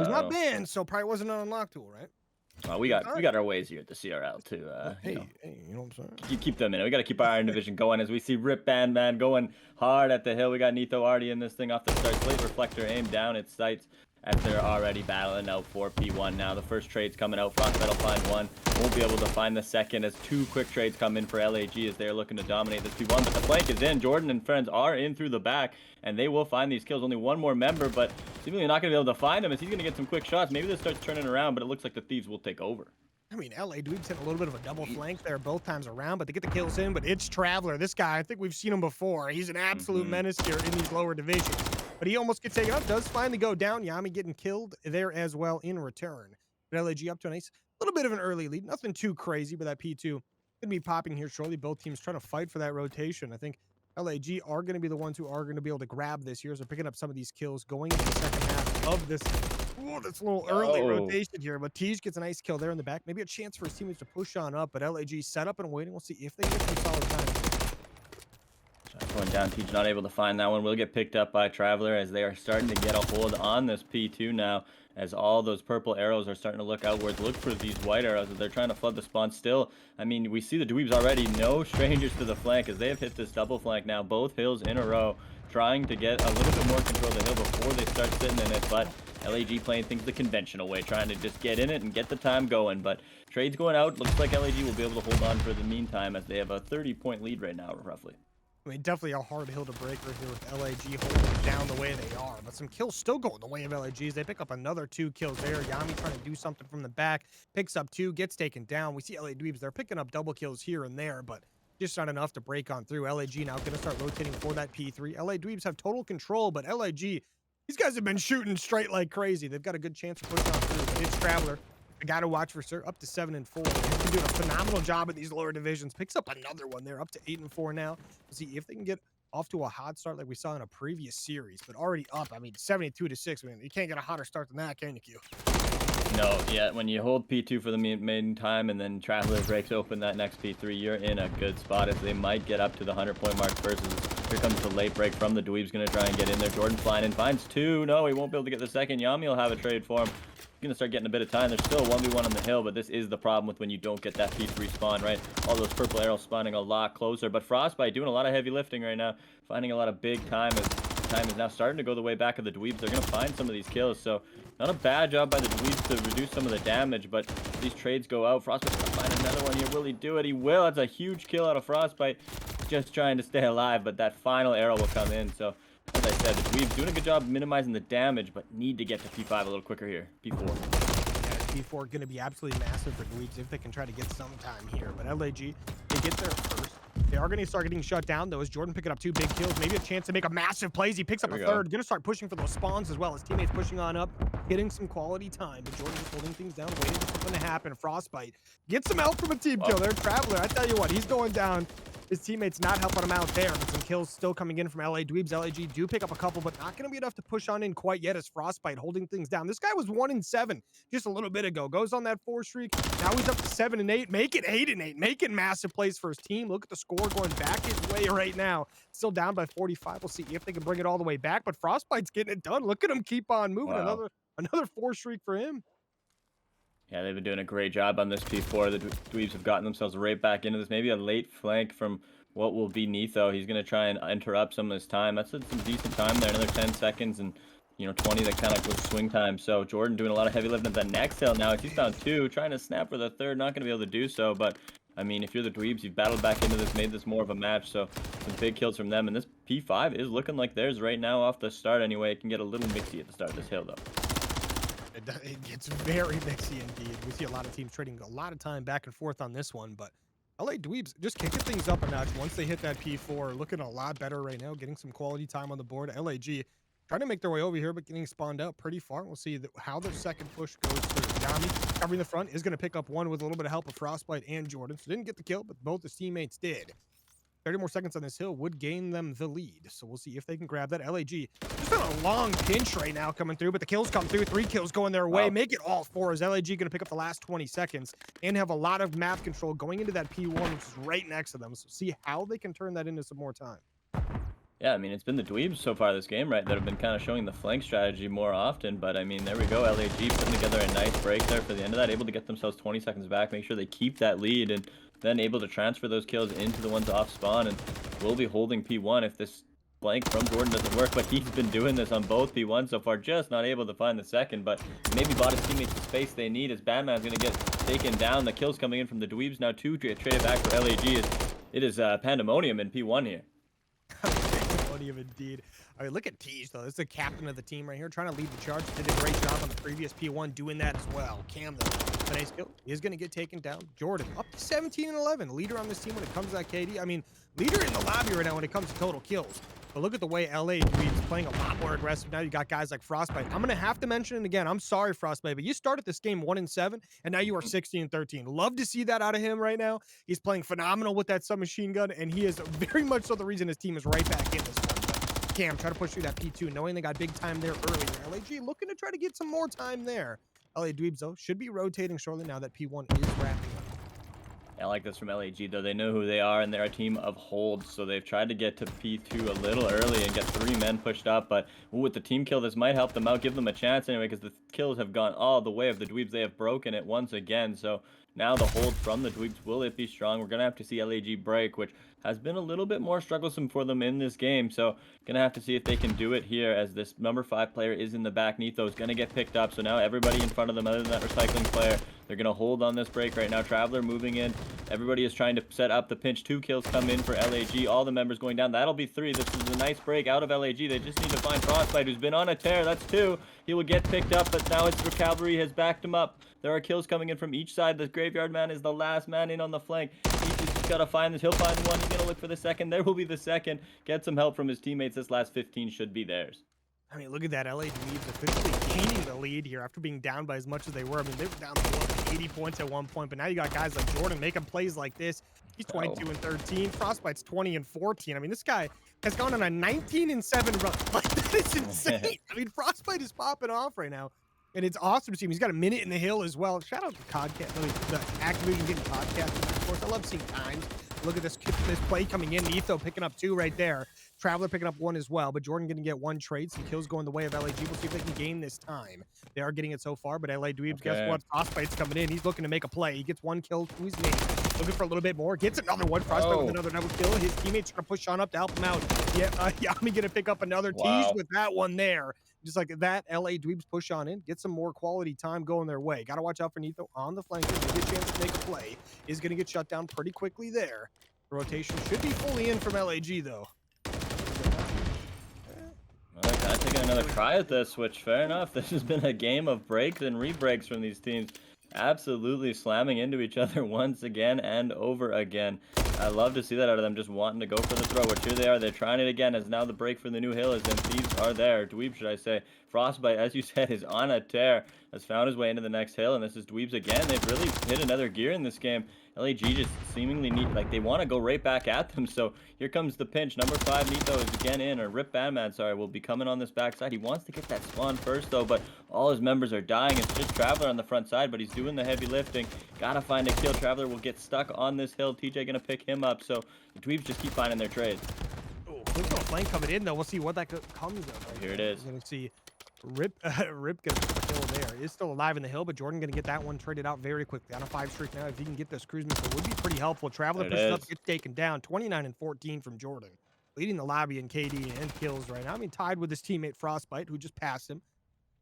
he's not banned, so probably wasn't an unlock tool, right? We got our ways here at the CRL to Hey, you know what I'm saying? keep them in. We got to keep our Iron Division going as we see Rip Band Man going hard at the hill. We got Nitho already in this thing off the start. Slate Reflector aimed down its sights as they're already battling out for P1 now. The first trade's coming out. Frostbite will find one. Won't be able to find the second as two quick trades come in for LAG as they're looking to dominate this P1. But the flank is in. Jordan and friends are in through the back, and they will find these kills. Only one more member, but seemingly not going to be able to find him as he's going to get some quick shots. Maybe this starts turning around, but it looks like the Thieves will take over. I mean, LA Dweebs hit a little bit of a double flank there both times around, but they get the kills in. But it's Traveler. This guy, I think we've seen him before. He's an absolute menace here in these lower divisions. But he almost gets taken up. Does finally go down. Yami getting killed there as well in return. But LAG up to a nice little bit of an early lead. Nothing too crazy, but that P2 going to be popping here shortly. Both teams trying to fight for that rotation. I think LAG are going to be the ones who are going to be able to grab this here. So picking up some of these kills going into the second half of this. Oh, that's a little early rotation here, but Tej gets a nice kill there in the back. Maybe a chance for his teammates to push on up, but LAG set up and waiting. We'll see if they get some solid time. Going down, Tej not able to find that one. Will get picked up by Traveler as they are starting to get a hold on this P2 now, as all those purple arrows are starting to look outwards. Look for these white arrows as they're trying to flood the spawn still. I mean, we see the Dweebs already, no strangers to the flank as they have hit this double flank now, both hills in a row, trying to get a little bit more control of the hill before they start sitting in it, but LAG playing things the conventional way, trying to just get in it and get the time going. But trades going out. Looks like LAG will be able to hold on for the meantime as they have a 30-point lead right now, roughly. I mean, definitely a hard hill to break right here with LAG holding down the way they are. But some kills still going the way of LAGs. They pick up another 2 kills there. Yami trying to do something from the back. Picks up 2, gets taken down. We see LA Dweebs. They're picking up double kills here and there, but just not enough to break on through. LAG now going to start rotating for that P3. LA Dweebs have total control, but LAG, these guys have been shooting straight like crazy. They've got a good chance to push on through, but it's Traveler. I got to watch for sure. Up to 7 and 4. He's been doing a phenomenal job at these lower divisions. Picks up another one there, up to 8 and 4 now. We'll see if they can get off to a hot start like we saw in a previous series, but already up. I mean, 72-6. I mean, you can't get a hotter start than that, can you, Q? No, yeah, when you hold P2 for the main time and then Traveler breaks open that next P3, you're in a good spot as they might get up to the 100-point mark versus here comes the late break from the Dweebs, going to try and get in there. Jordan flying in, finds 2. No, he won't be able to get the second. Yami will have a trade for him. He's going to start getting a bit of time. There's still a 1v1 on the hill, but this is the problem with when you don't get that P3 spawn, right? All those purple arrows spawning a lot closer, but Frostbite doing a lot of heavy lifting right now, finding a lot of big time as time is now starting to go the way back of the Dweebs. They're going to find some of these kills, so not a bad job by the Dweebs to reduce some of the damage, but these trades go out. Frostbite's going to find another one here. Will he do it? He will. That's a huge kill out of Frostbite. Just trying to stay alive, but that final arrow will come in, so as I said, the Dweebs doing a good job minimizing the damage, but need to get to P5 a little quicker here. P4. Yeah, P4 going to be absolutely massive for Dweebs if they can try to get some time here, but LAG, they get there first. They are going to start getting shut down, though, as Jordan picking up 2 big kills. Maybe a chance to make a massive plays. He picks up a third. Going to start pushing for those spawns as well. His teammates pushing on up, getting some quality time. But Jordan just holding things down, waiting for something to happen. Frostbite gets some help from a team kill there. Traveler, I tell you what, he's going down. His teammates not helping him out there, but some kills still coming in from LA Dweebs. LAG do pick up a couple, but not going to be enough to push on in quite yet as Frostbite holding things down. This guy was 1 and 7 just a little bit ago. Goes on that 4 streak. Now he's up to 7 and 8. Make it 8 and 8. Making massive plays for his team. Look at the score going back his way right now. Still down by 45. We'll see if they can bring it all the way back, but Frostbite's getting it done. Look at him keep on moving. Another 4 streak for him. Yeah, they've been doing a great job on this P4. The Dweebs have gotten themselves right back into this. Maybe a late flank from what will be Nitho. He's going to try and interrupt some of his time. That's some decent time there. Another 10 seconds and, 20 that kind of was swing time. So Jordan doing a lot of heavy lifting at the next hill now. He's found 2, trying to snap for the third. Not going to be able to do so, but I mean, if you're the Dweebs, you've battled back into this, made this more of a match. So some big kills from them. And this P5 is looking like theirs right now off the start anyway. It can get a little mixy at the start of this hill, though. It gets very mixy indeed. We see a lot of teams trading a lot of time back and forth on this one, but LA Dweebs just kicking things up a notch once they hit that P4. Looking a lot better right now, getting some quality time on the board. LAG trying to make their way over here, but getting spawned out pretty far. We'll see how their second push goes through. Yami covering the front is going to pick up one with a little bit of help of Frostbite and Jordan. So didn't get the kill, but both his teammates did. 30 more seconds on this hill would gain them the lead. So we'll see if they can grab that. LAG just on a long pinch right now coming through, but the kills come through. 3 kills going their way. Make it all 4 as LAG going to pick up the last 20 seconds and have a lot of map control going into that P1, which is right next to them. So see how they can turn that into some more time. Yeah, I mean, it's been the Dweebs so far this game, right, that have been kind of showing the flank strategy more often. But, I mean, there we go. LAG putting together a nice break there for the end of that, able to get themselves 20 seconds back, make sure they keep that lead, and then able to transfer those kills into the ones off spawn. And we'll be holding P1 if this flank from Jordan doesn't work. But he's been doing this on both P1 so far, just not able to find the second. But maybe bought his teammates the space they need as Batman's going to get taken down. The kills coming in from the Dweebs now, too, traded back for LAG. It is pandemonium in P1 here. Pandemonium indeed. All right, look at Tej though. This is the captain of the team right here, trying to lead the charge. Did a great job on the previous P1 doing that as well. Cam though, today's kill is going to get taken down. Jordan up to 17 and 11, leader on this team when it comes to that KD. I mean, leader in the lobby right now when it comes to total kills. But look at the way LA Dweebs playing a lot more aggressive. Now you got guys like Frostbite. I'm going to have to mention it again. I'm sorry, Frostbite, but you started this game 1-7, and now you are 16-13. Love to see that out of him right now. He's playing phenomenal with that submachine gun, and he is very much so the reason his team is right back in this one. But Cam, try to push through that P2, knowing they got big time there earlier. LAG looking to try to get some more time there. LA Dweebs, though, should be rotating shortly now that P1 is wrapping up. I like this from LAG, though. They know who they are, and they're a team of holds, so they've tried to get to P2 a little early and get 3 men pushed up, but with the team kill, this might help them out, give them a chance anyway, because the kills have gone all the way of the Dweebs. They have broken it once again, so now the hold from the Dweebs, will it be strong? We're going to have to see LAG break, which has been a little bit more strugglesome for them in this game, so going to have to see if they can do it here, as this number 5 player is in the back. Nitho is going to get picked up, so now everybody in front of them other than that recycling player, they're going to hold on this break right now. Traveler moving in. Everybody is trying to set up the pinch. 2 kills come in for LAG. All the members going down. That'll be 3. This is a nice break out of LAG. They just need to find Frostbite, who's been on a tear. That's 2. He will get picked up, but now it's the cavalry has backed him up. There are kills coming in from each side. The graveyard man is the last man in on the flank. He's just got to find this. He'll find one. He's going to look for the second. There will be the second. Get some help from his teammates. This last 15 should be theirs. I mean, look at that. LA Dweebs officially gaining the lead here after being down by as much as they were. I mean, they were down to 80 points at one point, but now you got guys like Jordan making plays like this. He's 22 and 13. Frostbite's 20 and 14. I mean, this guy has gone on a 19 and 7 run. Like, that is insane. I mean, Frostbite is popping off right now, and it's awesome to see him. He's got a minute in the hill as well. Shout out to Codcast, the Activision getting podcasting. Of course, I love seeing times. Look at this play coming in. Etho picking up 2 right there. Traveler picking up 1 as well, but Jordan going to get 1 trade. Some kills going the way of LAG. We'll see if they can gain this time. They are getting it so far, but LA Dweebs, guess what? Frostbite's coming in. He's looking to make a play. He gets 1 kill to his name. Looking for a little bit more. Gets another one. Frostbite with another double kill. His teammates are going to push on up to help him out. Yeah, Yami going to pick up another tease with that one there. Just like that, LA Dweebs push on in, get some more quality time going their way. Got to watch out for Nitho on the flank. Maybe a chance to make a play. Is going to get shut down pretty quickly there. The rotation should be fully in from LAG, though. Well, kind of taking another try at this, which fair enough. This has been a game of breaks and re-breaks from these teams. Absolutely slamming into each other once again and over again. I love to see that out of them, just wanting to go for the throw, which here they are. They're trying it again, as now the break for the new hill is, and Thieves are there. Dweeb, should I say. Frostbite, as you said, is on a tear. Has found his way into the next hill, and this is Dweebs again. They've really hit another gear in this game. LAG just seemingly they want to go right back at them, so here comes the pinch. Number 5, Nitho, is again in, or Rip Bandman, sorry, will be coming on this backside. He wants to get that spawn first, though, but all his members are dying. It's just Traveler on the front side, but he's doing the heavy lifting. Gotta find a kill. Traveler will get stuck on this hill. TJ gonna pick him up, so the Dweebs just keep finding their trades. Oh, there's no flank coming in, though. We'll see what that comes of. Right, here it is. We're gonna see Rip gonna put the kill there. Is still alive in the hill, but Jordan gonna get that one traded out very quickly. On a 5 streak now. If he can get this cruise missile, would be pretty helpful. Traveler pushes up, gets taken down. 29 and 14 from Jordan, leading the lobby in KD and kills right now. I mean, tied with his teammate Frostbite, who just passed him.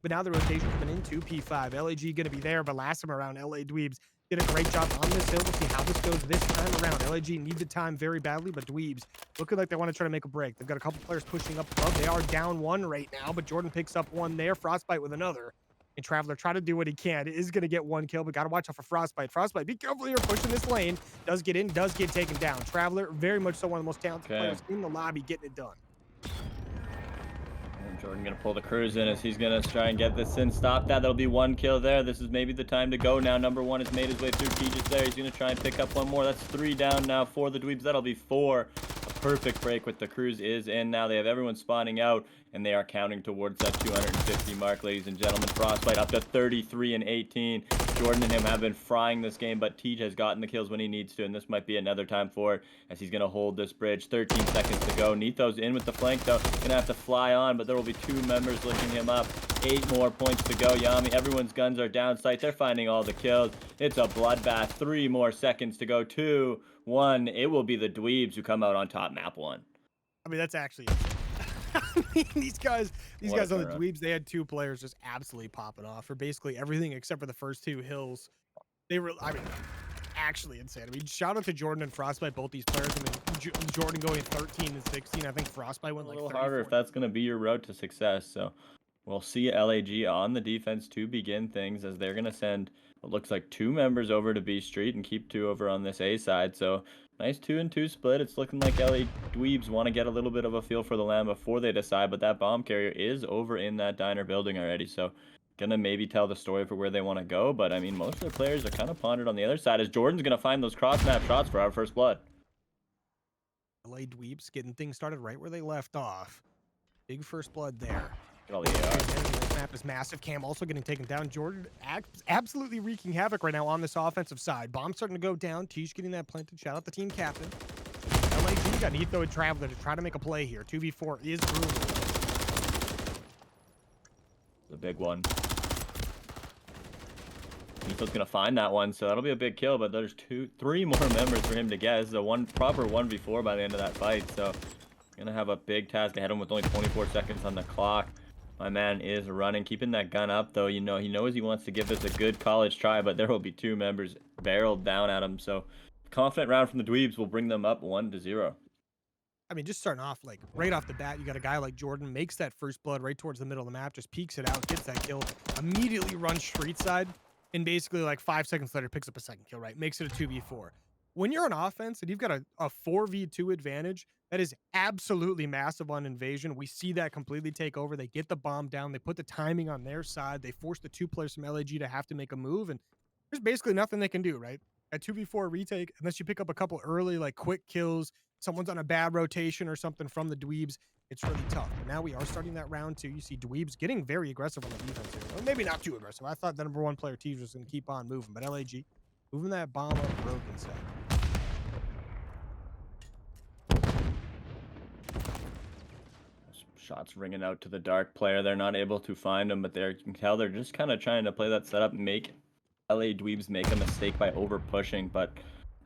But now the rotation coming into P5. LAG gonna be there, but last time around, LA Dweebs did a great job on this hill. We'll see how this goes this time around. LAG need the time very badly, but Dweebs looking like they want to try to make a break. They've got a couple players pushing up above. They are down 1 right now, but Jordan picks up 1 there. Frostbite with another. And Traveler try to do what he can. It is going to get 1 kill, but got to watch out for Frostbite. Frostbite, be careful here, pushing this lane. Does get in, does get taken down. Traveler, very much so one of the most talented players in the lobby, getting it done. Jordan gonna pull the cruise in as he's gonna try and get this in. Stop that. That'll be 1 kill there. This is maybe the time to go now. Number 1 has made his way through. Tejas there. He's gonna try and pick up 1 more. That's 3 down now for the Dweebs. That'll be 4. A perfect break with the cruise is in now. They have everyone spawning out, and they are counting towards that 250 mark, ladies and gentlemen. Frostbite up to 33 and 18. Jordan and him have been frying this game, but Tej has gotten the kills when he needs to, and this might be another time for it, as he's going to hold this bridge. 13 seconds to go. Nitho's in with the flank, though. Going to have to fly on, but there will be 2 members lifting him up. 8 more points to go. Yami, everyone's guns are down sight. They're finding all the kills. It's a bloodbath. 3 more seconds to go. 2, 1. It will be the Dweebs who come out on top map 1. I mean, that's actually I mean, these guys on the Dweebs, they had 2 players just absolutely popping off for basically everything except for the first 2 hills. They were, I mean, actually insane. I mean, shout out to Jordan and Frostbite, both these players. I mean, Jordan going 13 and 16. I think Frostbite went like a little 34. harder if that's going to be your road to success. So we'll see LAG on the defense to begin things, as they're going to send what looks like 2 members over to B Street and keep 2 over on this A side. So nice 2-and-2 split. It's looking like LA Dweebs want to get a little bit of a feel for the land before they decide, but that bomb carrier is over in that diner building already. So gonna maybe tell the story for where they want to go, but I mean, most of the players are kind of pondered on the other side, as Jordan's gonna find those cross map shots for our first blood. LA Dweebs getting things started right where they left off. Big first blood there. All the AR. This map is massive. Cam also getting taken down. Jordan absolutely wreaking havoc right now on this offensive side. Bomb starting to go down. Tej getting that planted. Shout out the team captain. LAG got Nitho and Traveler to try to make a play here. 2v4 is brutal. The big one. Nitho's gonna find that one, so that'll be a big kill, but there's 3 more members for him to get. This is a proper 1v4 by the end of that fight, so gonna have a big task ahead of him with only 24 seconds on the clock. My man is running, keeping that gun up, though. You know, he knows he wants to give this a good college try, but there will be 2 members barreled down at him. So confident round from the Dweebs will bring them up 1-0. I mean, just starting off, like, right off the bat, you got a guy like Jordan, makes that first blood right towards the middle of the map, just peeks it out, gets that kill, immediately runs street side, and basically, like, 5 seconds later, picks up a second kill, right? Makes it a 2v4. When you're on offense and you've got a 4v2 advantage, that is absolutely massive on Invasion. We see that completely take over. They get the bomb down. They put the timing on their side. They force the 2 players from LAG to have to make a move, and there's basically nothing they can do, right? At 2v4 retake, unless you pick up a couple early, like, quick kills, someone's on a bad rotation or something from the Dweebs, it's really tough. But now we are starting that round 2. You see Dweebs getting very aggressive on the defense here. Well, maybe not too aggressive. I thought the number 1 player, Tej, was going to keep on moving, but LAG moving that bomb up broke instead. Shots ringing out to the dark player. They're not able to find him, but you can tell they're just kind of trying to play that setup, make LA Dweebs make a mistake by over pushing. But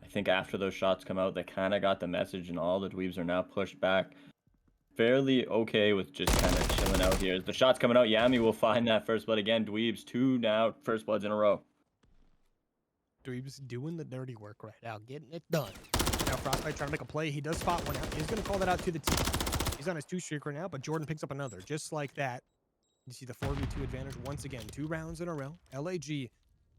I think after those shots come out, they kind of got the message, and all the Dweebs are now pushed back. Fairly okay with just kind of chilling out here. As the shots coming out, Yami will find that first blood again. Dweebs 2 now first bloods in a row. Dweebs doing the dirty work right now, getting it done. Now Frostbite trying to make a play. He does spot one out. He's going to call that out to the team. He's on his 2 streak right now, but Jordan picks up another. Just like that. You see the 4v2 advantage once again. 2 rounds in a row. LAG,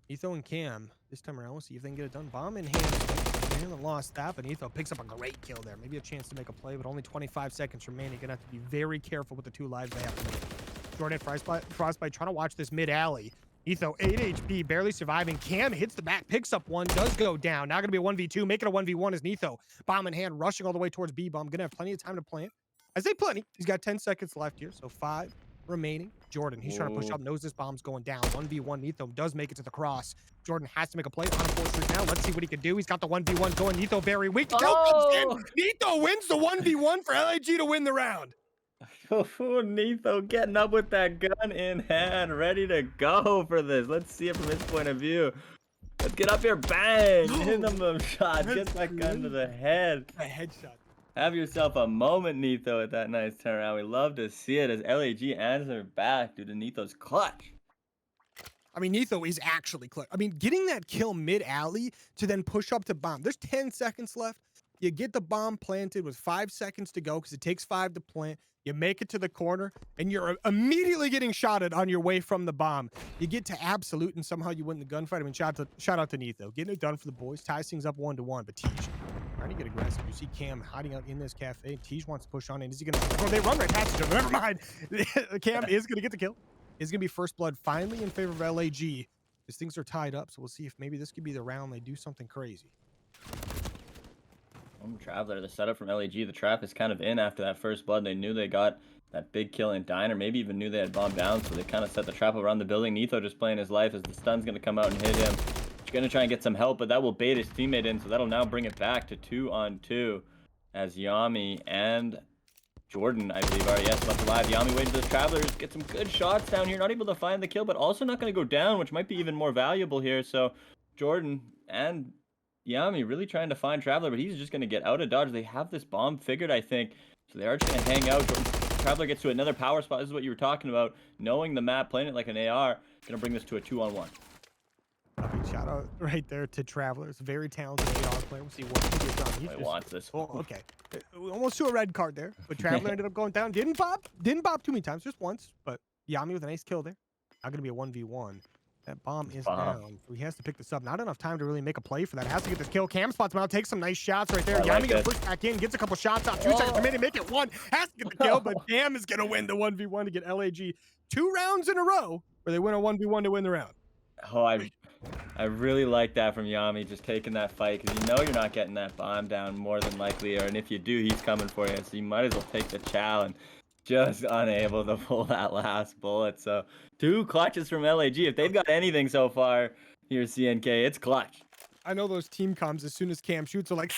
Etho and Cam. This time around, we'll see if they can get it done. Bomb in hand. They haven't lost that, but Etho picks up a great kill there. Maybe a chance to make a play, but only 25 seconds remaining. You're going to have to be very careful with the 2 lives they have to make. Jordan Frostbite trying to watch this mid alley. Etho 8 HP, barely surviving. Cam hits the back, picks up one, does go down. Now going to be a 1v2. Make it a 1v1 as Etho. Bomb in hand, rushing all the way towards B-bomb. Going to have plenty of time to plant. I say plenty. He's got 10 seconds left here, so 5 remaining. Jordan, he's trying to push up, knows this bomb's going down. 1v1, Etho does make it to the cross. Jordan has to make a play on a full streak now. Let's see what he can do. He's got the 1v1 going. Etho very weak. Etho wins the 1v1 for LAG to win the round. Nitho getting up with that gun in hand, ready to go for this. Let's see it from his point of view. Let's get up here, bang! Hit him a shot, get that gun to the head. A headshot. Have yourself a moment, Nitho, with that nice turnaround. We love to see it as LAG answers back due to Nitho's clutch. I mean, Nitho is actually clutch. I mean, getting that kill mid-alley to then push up to bomb. There's 10 seconds left. You get the bomb planted with 5 seconds to go because it takes 5 to plant. You make it to the corner, and you're immediately getting shotted on your way from the bomb. You get to absolute, and somehow you win the gunfight. I mean, shout out to Nitho. Getting it done for the boys. Ties things up 1-1, but Tej trying to get aggressive. You see Cam hiding out in this cafe. Tej wants to push on in. Is he going to... Oh, they run right past each other. Never mind. Cam is going to get the kill. It's going to be first blood finally in favor of LAG. These things are tied up, so we'll see if maybe this could be the round they do something crazy. Traveler, the setup from LAG, the trap is kind of in after that first blood. They knew they got that big kill in Diner, maybe even knew they had bombed down, so they kind of set the trap around the building. Neatho just playing his life as the stun's going to come out and hit him. He's going to try and get some help, but that will bait his teammate in, so that'll now bring it back to 2-on-2 as Yami and Jordan, I believe, are left alive. Yami waiting for the Travelers, get some good shots down here, not able to find the kill, but also not going to go down, which might be even more valuable here. So Jordan and Yami really trying to find Traveler, but he's just going to get out of dodge. They have this bomb figured, I think, so they are just going to hang out. Traveler gets to another power spot. This is what you were talking about. Knowing the map, playing it like an AR, going to bring this to a 2-on-1. Shout out right there to Travelers. Very talented AR player. We'll see what he gets done. He wants this. Oh, okay. Almost to a red card there, but Traveler ended up going down. Didn't pop too many times, just once. But Yami with a nice kill there. Now going to be a 1v1. That bomb is down. So he has to pick this up. Not enough time to really make a play for that. Has to get this kill. Cam spots him out. Takes some nice shots right there. Yami gonna push back in. Gets a couple shots out. 2 seconds remaining. Make it 1. Has to get the kill, but Cam is gonna win the 1v1 to get LAG 2 rounds in a row where they win a 1v1 to win the round. Oh, I really like that from Yami, just taking that fight, because you know you're not getting that bomb down more than likely, and if you do, he's coming for you, so you might as well take the challenge. Just unable to pull that last bullet. So 2 clutches from LAG. If they've got anything so far here, CNK, it's clutch. I know those team comms as soon as Cam shoots are like,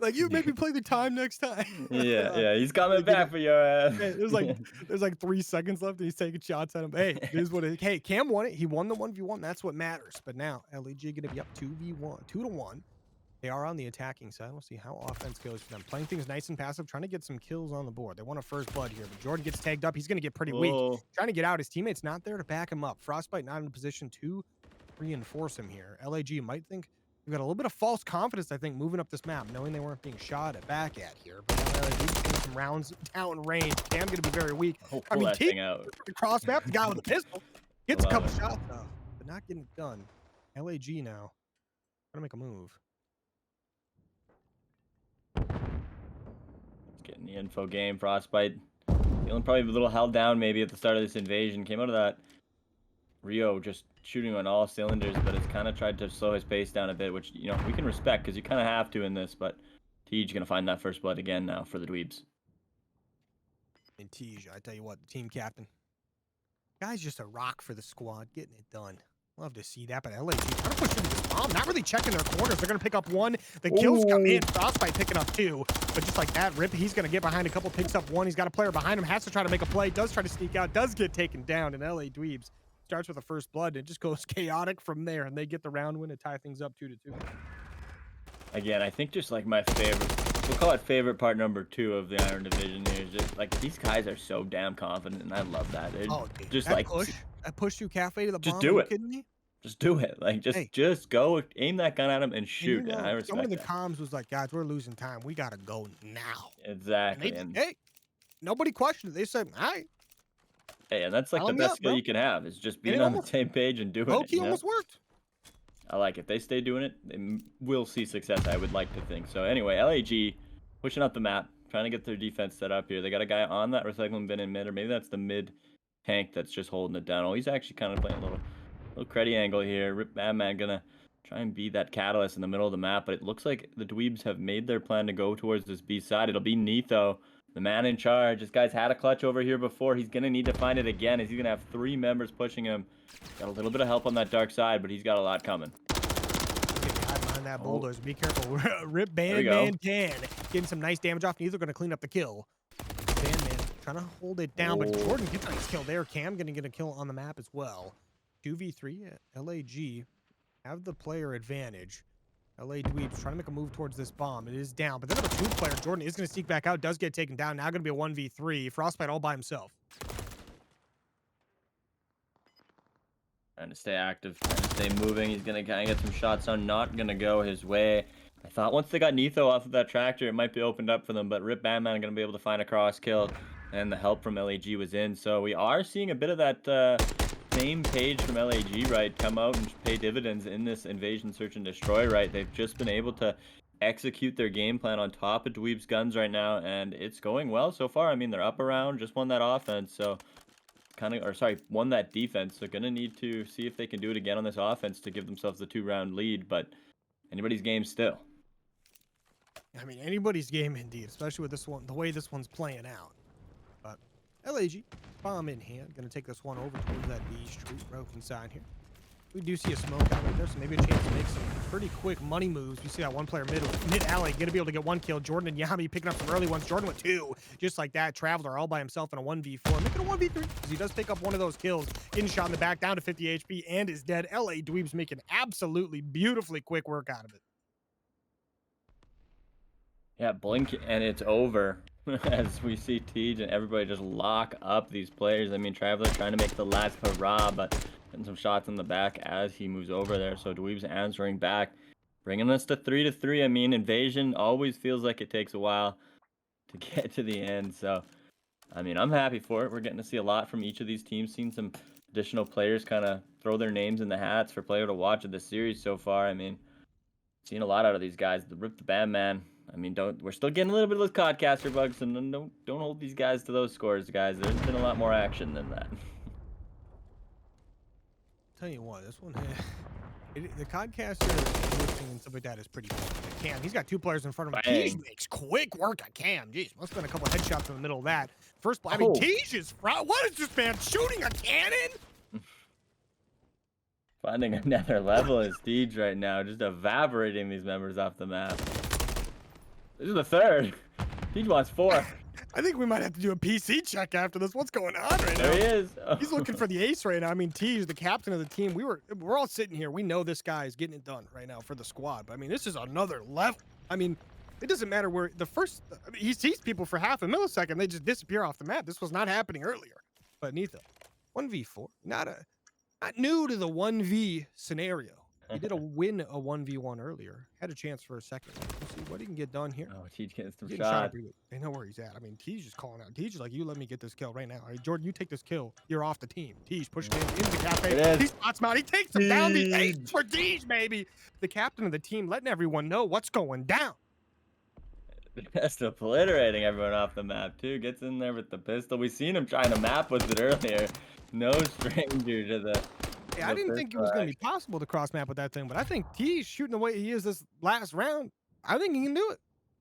like you maybe play the time next time. yeah, he's coming back for your ass. There's like 3 seconds left and he's taking shots at him. Hey, here's what it is. Hey, Cam won it. He won the 1v1. That's what matters. But now LAG gonna be up 2v1, 2-1. They are on the attacking side. We'll see how offense goes for them. Playing things nice and passive, trying to get some kills on the board. They want a first blood here, but Jordan gets tagged up. He's going to get pretty weak. Trying to get out. His teammate's not there to back him up. Frostbite not in a position to reinforce him here. LAG might think we've got a little bit of false confidence, I think, moving up this map, knowing they weren't being shot at back at here. But LAG getting some rounds down range. Cam going to be very weak. I mean, the cross map, the guy with the pistol, gets a couple shots off, but not getting it done. LAG now. Trying to make a move. Getting the info game. Frostbite feeling probably a little held down maybe at the start of this invasion. Came out of that Rio just shooting on all cylinders, but has kind of tried to slow his pace down a bit, which, you know, we can respect because you kind of have to in this. But Tej going to find that first blood again now for the Dweebs. And Tej, I tell you what, the team captain. Guy's just a rock for the squad, getting it done. Love to see that, but LAG trying to push into this bomb, not really checking their corners. They're going to pick up 1. The kills come in. Frostbite picking up 2. But just like that, Rip, he's going to get behind a couple, picks up 1. He's got a player behind him, has to try to make a play, does try to sneak out, does get taken down. And LA Dweebs starts with a first blood. It just goes chaotic from there, and they get the round win to tie things up 2-2. Again, I think just like my favorite, we'll call it favorite part number 2 of the Iron Division here, is just like these guys are so damn confident, and I love that. They're just that like push you cafe to the bomb. Just do it. Are you kidding me? Just do it. Like, just go, aim that gun at him and shoot. And I respect Someone in the that. comms was like, guys, we're losing time. We got to go now. Exactly. And hey, nobody questioned it. They said, all right. Hey, and that's like the best skill you can have, is just being on the same page and doing it. Low-key almost worked. I like it. If they stay doing it, they will see success, I would like to think. So anyway, LAG pushing up the map, trying to get their defense set up here. They got a guy on that recycling bin in mid, or maybe that's the mid tank that's just holding it down. Oh, he's actually kind of playing a little creddy angle here. Rip Madman gonna try and be that catalyst in the middle of the map, but it looks like the Dweebs have made their plan to go towards this B side. It'll be Neatho, the man in charge. This guy's had a clutch over here before. He's gonna need to find it again, as he's gonna have 3 members pushing him. Got a little bit of help on that dark side, but he's got a lot coming. Behind that bulldozer. Be careful. Rip Bandman can. Getting some nice damage off. Neither gonna clean up the kill. Bandman trying to hold it down, but Jordan gets a nice kill there. Cam gonna get a kill on the map as well. 2v3, LAG have the player advantage. LA Dweebs trying to make a move towards this bomb. It is down, but then the 2 player, Jordan, is going to sneak back out, does get taken down. Now going to be a 1v3. Frostbite all by himself. Trying to stay active, trying to stay moving. He's going to kind of get some shots on. Not going to go his way. I thought once they got Neatho off of that tractor, it might be opened up for them, but Rip Bandman going to be able to find a cross kill, and the help from LAG was in. So we are seeing a bit of that same page from LAG, right, come out and pay dividends in this invasion, search, and destroy, right? They've just been able to execute their game plan on top of Dweeb's guns right now, and it's going well so far. I mean, they're up around, just won that offense, so won that defense, so gonna need to see if they can do it again on this offense to give themselves the 2-round lead. But anybody's game still. I mean, anybody's game indeed, especially with this one, the way this one's playing out. But LAG, bomb in hand, gonna take this one over towards that B Street broken side here. We do see a smoke out right there, so maybe a chance to make some pretty quick money moves. We see that one player mid alley gonna be able to get one kill. Jordan and Yami picking up some early ones. Jordan with 2, just like that. Traveler all by himself in a 1v4, making a 1v3 because he does pick up one of those kills. Getting shot in the back, down to 50 HP, and is dead. LA Dweebs making absolutely beautifully quick work out of it. Yeah, blink and it's over. As we see Tej and everybody just lock up these players. I mean, Traveler trying to make the last hurrah, but getting some shots in the back as he moves over there. So Dweebs answering back, bringing us to 3-3. I mean, Invasion always feels like it takes a while to get to the end. So, I mean, I'm happy for it. We're getting to see a lot from each of these teams. Seen some additional players kind of throw their names in the hats for player to watch of the series so far. I mean, seen a lot out of these guys. The Rip the Bam Man. I mean, we're still getting a little bit of those codcaster bugs, and don't hold these guys to those scores, guys. There's been a lot more action than that. Tell you what, this one, the codcaster and stuff like that is pretty good. Cam, he's got 2 players in front of him. Tej makes quick work of Cam. Jeez, must have been a couple of headshots in the middle of that. First, I mean, Tej is what is this man shooting a cannon? Finding another level is Tej right now, just evaporating these members off the map. This is the 3rd. Tej wants 4. I think we might have to do a PC check after this. What's going on right now? There he is. Oh. He's looking for the ace right now. I mean, Tej, the captain of the team. We're all sitting here. We know this guy is getting it done right now for the squad. But I mean, this is another level. I mean, it doesn't matter where the first. I mean, he sees people for half a millisecond. They just disappear off the map. This was not happening earlier. But Nitha, 1v4, not new to the 1v scenario. He did win a 1v1 earlier. Had a chance for a second. Let's see what he can get done here. Oh, Tej getting some shots. They know where he's at. I mean, Tej's just calling out. Tej's like, you let me get this kill right now. All right, Jordan, you take this kill. You're off the team. Tej pushing into the cafe. He spots him out. He takes him down. The ace for Tej, baby. The captain of the team letting everyone know what's going down. Just obliterating everyone off the map, too. Gets in there with the pistol. We seen him trying to map with it earlier. No stranger to the... Yeah, I didn't think it was going to be possible to cross map with that thing, but I think Tej shooting the way he is this last round, I think he can do it.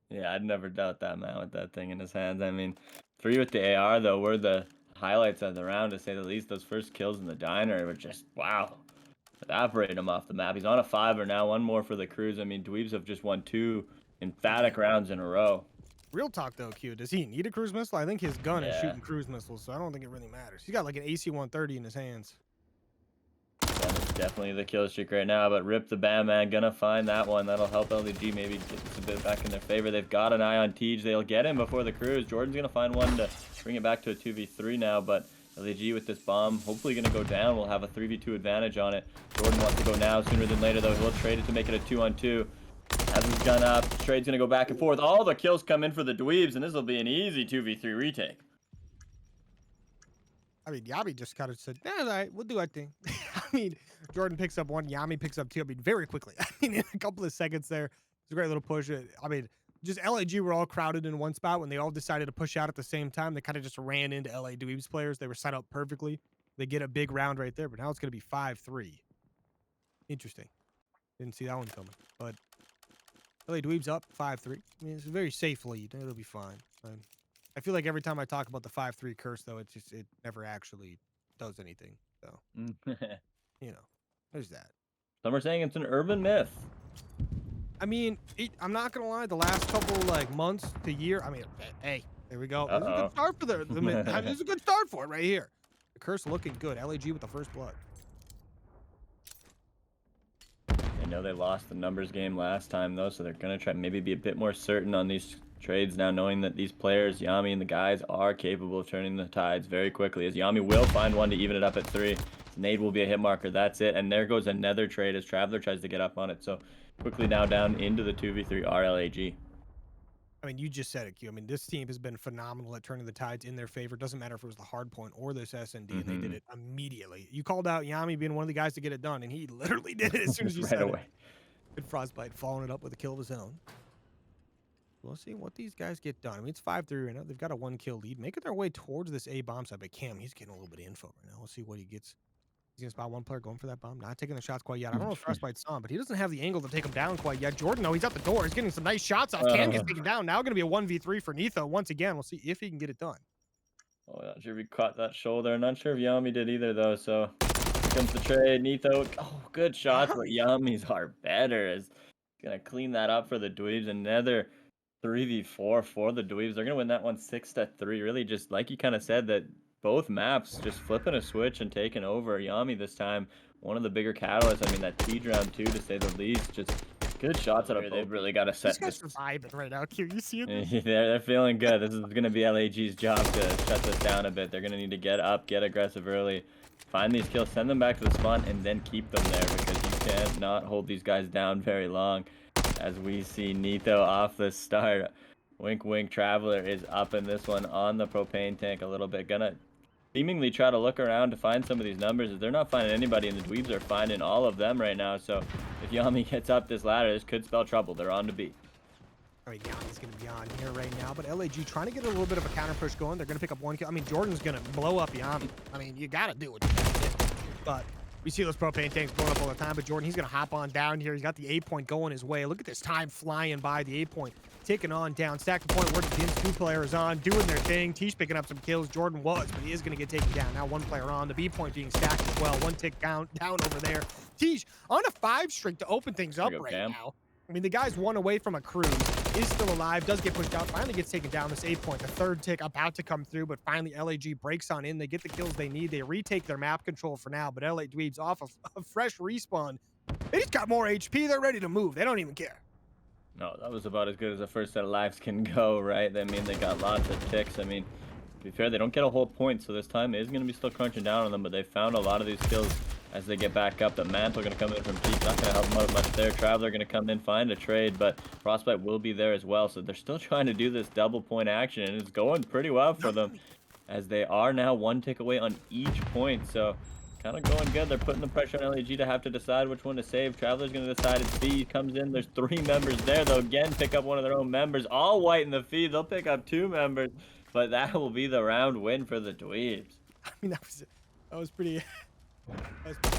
Yeah, I'd never doubt that man with that thing in his hands. I mean, 3 with the AR, though, were the highlights of the round, to say the least. Those first kills in the diner were just, wow, evaporated him off the map. He's on a 5er now, 1 more for the Crews. I mean, Dweebs have just won 2 emphatic rounds in a row. Real talk, though, Q, does he need a cruise missile? I think his gun is shooting cruise missiles, so I don't think it really matters. He's got like an AC-130 in his hands. That is definitely the kill streak right now, but Rip the Bam Man gonna find that one. That'll help LDG maybe get this a bit back in their favor. They've got an eye on Tej. They'll get him before the Crews. Jordan's gonna find one to bring it back to a 2v3 now, but LDG with this bomb hopefully gonna go down. We'll have a 3v2 advantage on it. Jordan wants to go now sooner than later, though. He'll trade it to make it a 2-on-2. Has his gun up. Trade's gonna go back and forth. All the kills come in for the Dweebs, and this will be an easy 2v3 retake. I mean, Yami just kind of said, nah, all right, we'll do our thing. I mean, Jordan picks up 1, Yami picks up 2. I mean, very quickly. I mean, in a couple of seconds there. It's a great little push. I mean, just LAG were all crowded in one spot when they all decided to push out at the same time. They kind of just ran into LA Dweebs players. They were set up perfectly. They get a big round right there, but now it's going to be 5-3. Interesting. Didn't see that one coming. But LA Dweebs up 5-3. I mean, it's a very safe lead. It'll be fine. I feel like every time I talk about the 5-3 curse, though, it never actually does anything. So, you know, there's that. Some are saying it's an urban myth. I mean, I'm not gonna lie. The last couple months to year. I mean, hey, there we go. This is a good start for the myth. This is a good start for it right here. The curse looking good. LAG with the first blood. I know they lost the numbers game last time, though, so they're gonna try maybe be a bit more certain on these trades now, knowing that these players, Yami and the guys, are capable of turning the tides very quickly, as Yami will find one to even it up at 3. Nade will be a hit marker. That's it. And there goes another trade as Traveler tries to get up on it. So quickly now down into the 2v3 RLAG. I mean, you just said it, Q. I mean, this team has been phenomenal at turning the tides in their favor. Doesn't matter if it was the hard point or this SND, and they did it immediately. You called out Yami being one of the guys to get it done, and he literally did it as soon as you said it. Good Frostbite, following it up with a kill of his own. We'll see what these guys get done. I mean, it's 5-3 right now. They've got a 1-kill lead, making their way towards this A bomb side. But Cam, he's getting a little bit of info right now. We'll see what he gets He's gonna spot one player going for that bomb. Not taking the shots quite yet. I don't know if Frostbite's on, but he doesn't have the angle to take him down quite yet. Jordan, though, he's at the door. He's getting some nice shots off. Cam gets taken down. Now going to be a 1v3 for Neatho once again. We'll see if he can get it done. Oh, not sure if he caught that shoulder. Not sure if Yami did either, though. So here comes the trade. Neatho. Oh, good shots, but Yami's are better. Is going to clean that up for the Dweebs. Another 3v4 for the Dweebs. They're going to win that one 6-3. Really, just like you kind of said, that both maps just flipping a switch and taking over. Yami this time, one of the bigger catalysts. I mean, that T round too, to say the least. Just good shots out of both. They've really got to set this. These guys surviving right now. Q, you see it? They're feeling good. This is going to be LAG's job to shut this down a bit. They're going to need to get up, get aggressive early, find these kills, send them back to the spawn, and then keep them there, because you cannot hold these guys down very long. As we see Neatho off the start. Wink, wink. Traveler is up in this one on the propane tank a little bit. Gonna seemingly try to look around to find some of these numbers. If they're not finding anybody, and the Dweebs are finding all of them right now. So if Yami gets up this ladder, this could spell trouble. They're on to B. All right, Yami's going to be on here right now, but LAG trying to get a little bit of a counter push going. They're going to pick up one kill. I mean, Jordan's going to blow up Yami. I mean, you got to do it. But we see those propane tanks blowing up all the time, but Jordan, he's going to hop on down here. He's got the 8-point going his way. Look at this time flying by, the 8-point. Taking on down, stack the point where the Dins 2 players on, doing their thing. Tish picking up some kills. Jordan was, but he is going to get taken down. Now one player on, the B point being stacked as well. One tick down over there. Tish on a 5 streak to open things up right now. I mean, the guy's one away from a cruise, is still alive, does get pushed out, finally gets taken down. This 8-point, the 3rd tick about to come through, but finally LAG breaks on in. They get the kills they need. They retake their map control for now, but LA Dweebs off of a fresh respawn. They just got more HP. They're ready to move. They don't even care. No, that was about as good as the first set of lives can go, right? I mean, they got lots of ticks. I mean, to be fair, they don't get a whole point, so this time is going to be still crunching down on them, but they found a lot of these kills as they get back up. The Mantle going to come in from Peak, not going to help them out much there. Traveler going to come in, find a trade, but Frostbite will be there as well, so they're still trying to do this double point action, and it's going pretty well for them, as they are now 1 tick away on each point, so kind of going good. They're putting the pressure on LAG to have to decide which one to save. Traveler's going to decide it's B. Comes in. There's 3 members there, though. Again, pick up one of their own members. All white in the feed. They'll pick up 2 members, but that will be the round win for the Dweebs. I mean, that was pretty...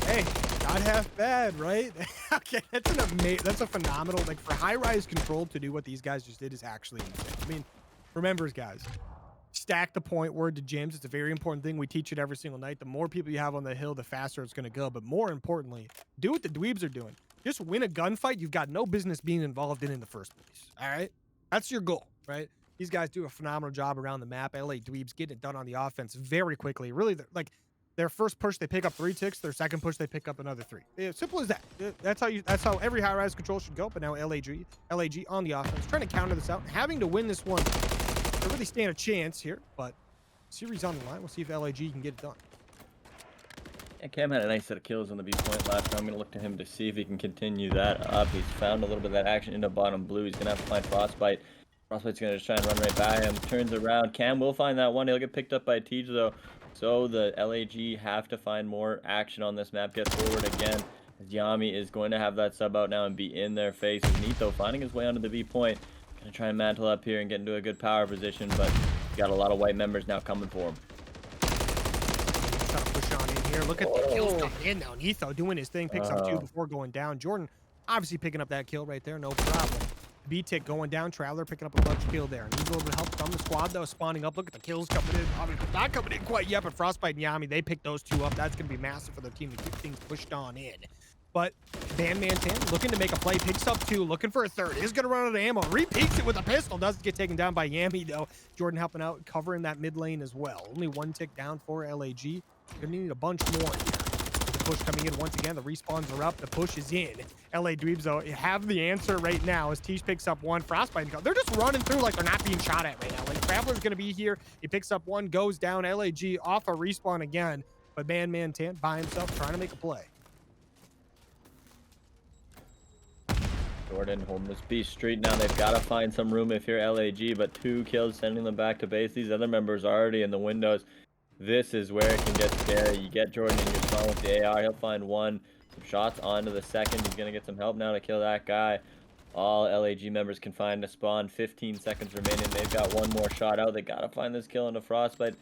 Hey, not half bad, right? Okay, that's a phenomenal, like, for high-rise control to do what these guys just did is actually insane. I mean, remember, guys, stack the point word to James. It's a very important thing. We teach it every single night. The more people you have on the hill, the faster it's going to go. But more importantly, do what the Dweebs are doing. Just win a gunfight you've got no business being involved in the first place. All right? That's your goal, right? These guys do a phenomenal job around the map. LA Dweebs getting it done on the offense very quickly. Really, like, their first push, they pick up 3 ticks. Their second push, they pick up another 3. Simple as that. That's how every high-rise control should go. But now LAG on the offense, trying to counter this out, having to win this one. They really stand a chance here, but series on the line. We'll see if LAG can get it done. Yeah, Cam had a nice set of kills on the B point last round. I'm going to look to him to see if he can continue that up. He's found a little bit of that action into bottom blue. He's going to have to find Frostbite. Frostbite's going to just try and run right by him. Turns around. Cam will find that one. He'll get picked up by Tej, though. So the LAG have to find more action on this map. Get forward again. As Yami is going to have that sub out now and be in their face. Neatho finding his way onto the B point. Going to try and mantle up here and get into a good power position, but got a lot of white members now coming for him. Trying to push on in here. Look at the kills coming in now. Neatho doing his thing. Picks up 2 before going down. Jordan obviously picking up that kill right there. No problem. B-Tick going down. Traveler picking up a bunch of kill there. Needs a little bit of help from the squad, though. Spawning up. Look at the kills coming in. Obviously not coming in quite yet, but Frostbite and Yami, they picked those 2 up. That's going to be massive for their team to keep things pushed on in. But Man10 looking to make a play. Picks up 2. Looking for a 3rd. Is going to run out of ammo. Repeats it with a pistol. Doesn't get taken down by Yami, though. Jordan helping out, covering that mid lane as well. Only 1 tick down for LAG. Going to need a bunch more here. The push coming in once again. The respawns are up. The push is in. LA Dweebs, though, have the answer right now as Tish picks up 1. Frostbite, they're just running through like they're not being shot at right now. Like, Traveler's going to be here. He picks up 1, goes down. LAG off a respawn again. But Man10 by himself trying to make a play. Jordan holding this B street now. They've got to find some room if you're LAG, but 2 kills sending them back to base. These other members are already in the windows. This is where it can get scary. You get Jordan in your spawn with the AR. He'll find 1. Some shots onto the second. He's going to get some help now to kill that guy. All LAG members can find a spawn. 15 seconds remaining. They've got 1 more shot out. They got to find this kill into Frostbite.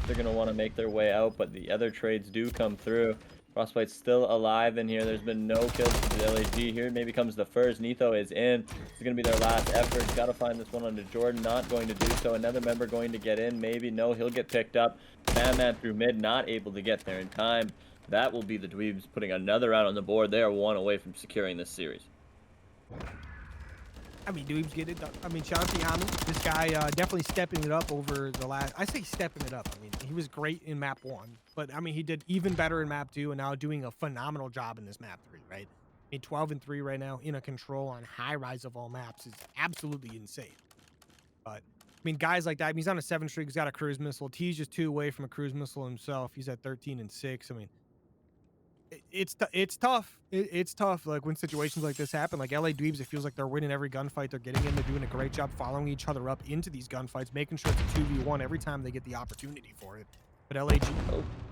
They're going to want to make their way out, but the other trades do come through. Frostbite's still alive in here. There's been no kills to the LAG here. Maybe comes the first. Nitho is in. This is going to be their last effort. Got to find this one onto Jordan. Not going to do so. Another member going to get in. Maybe. No, he'll get picked up. Man through mid. Not able to get there in time. That will be the Dweebs putting another round on the board. They are one away from securing this series. I mean, Dweebs get it done. I mean, shout out to Yami. This guy definitely stepping it up over the last... I say stepping it up. I mean, he was great in map 1. But, I mean, he did even better in map 2 and now doing a phenomenal job in this map 3, right? I mean, 12-3 right now in a control on high-rise of all maps is absolutely insane. But, I mean, guys like that, I mean, he's on a 7 streak. He's got a cruise missile. T's just 2 away from a cruise missile himself. He's at 13-6. I mean... It's tough. It's tough. Like when situations like this happen, like LA Dweebs, it feels like they're winning every gunfight they're getting in. They're doing a great job following each other up into these gunfights, making sure it's a 2v1 every time they get the opportunity for it. But LAG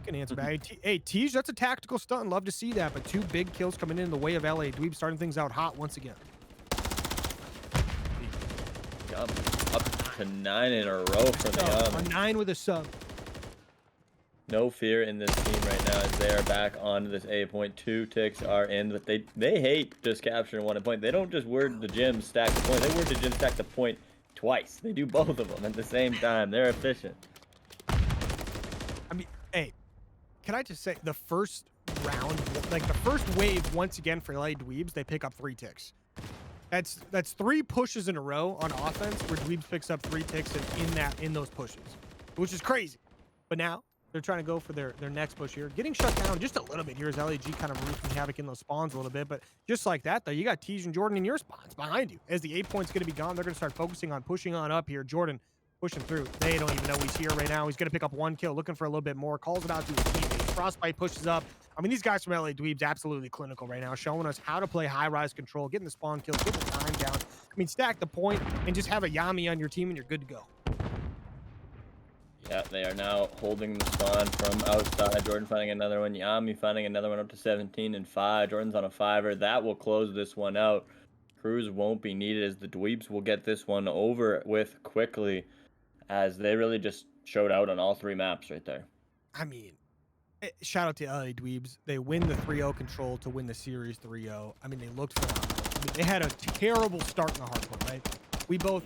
can answer back. Hey, Tej, that's a tactical stunt. Love to see that. But 2 big kills coming in the way of LA Dweebs, starting things out hot once again. Up to 9 in a row for the a 9 with a sub. No fear in this team right now as they are back onto this A point. 2 ticks are in, but they hate just capturing 1 point. They don't just word the gym stack the point. They word the gym stack the point twice. They do both of them at the same time. They're efficient. I mean, hey, can I just say the first round, like the first wave, once again for LA Dweebs, they pick up 3 ticks. That's 3 pushes in a row on offense where Dweebs picks up 3 ticks in those pushes, which is crazy. But now they're trying to go for their next push here. Getting shut down just a little bit here as LAG kind of wreaking havoc in those spawns a little bit. But just like that, though, you got Tej and Jordan in your spawns behind you. As the 8 point's going to be gone, they're going to start focusing on pushing on up here. Jordan pushing through. They don't even know he's here right now. He's going to pick up 1 kill, looking for a little bit more. Calls it out to his teammate. Frostbite pushes up. I mean, these guys from LA Dweebs absolutely clinical right now, showing us how to play high-rise control, getting the spawn kills, getting the time down. I mean, stack the point and just have a Yami on your team and you're good to go. Yeah, they are now holding the spawn from outside. Jordan finding another one. Yami finding another one up to 17-5. Jordan's on a 5er. That will close this one out. Cruise won't be needed as the Dweebs will get this one over with quickly as they really just showed out on all 3 maps right there. I mean, shout out to LA Dweebs. They win the 3-0 control to win the series 3-0. I mean, they looked phenomenal. I mean, they had a terrible start in the hardcore, right? We both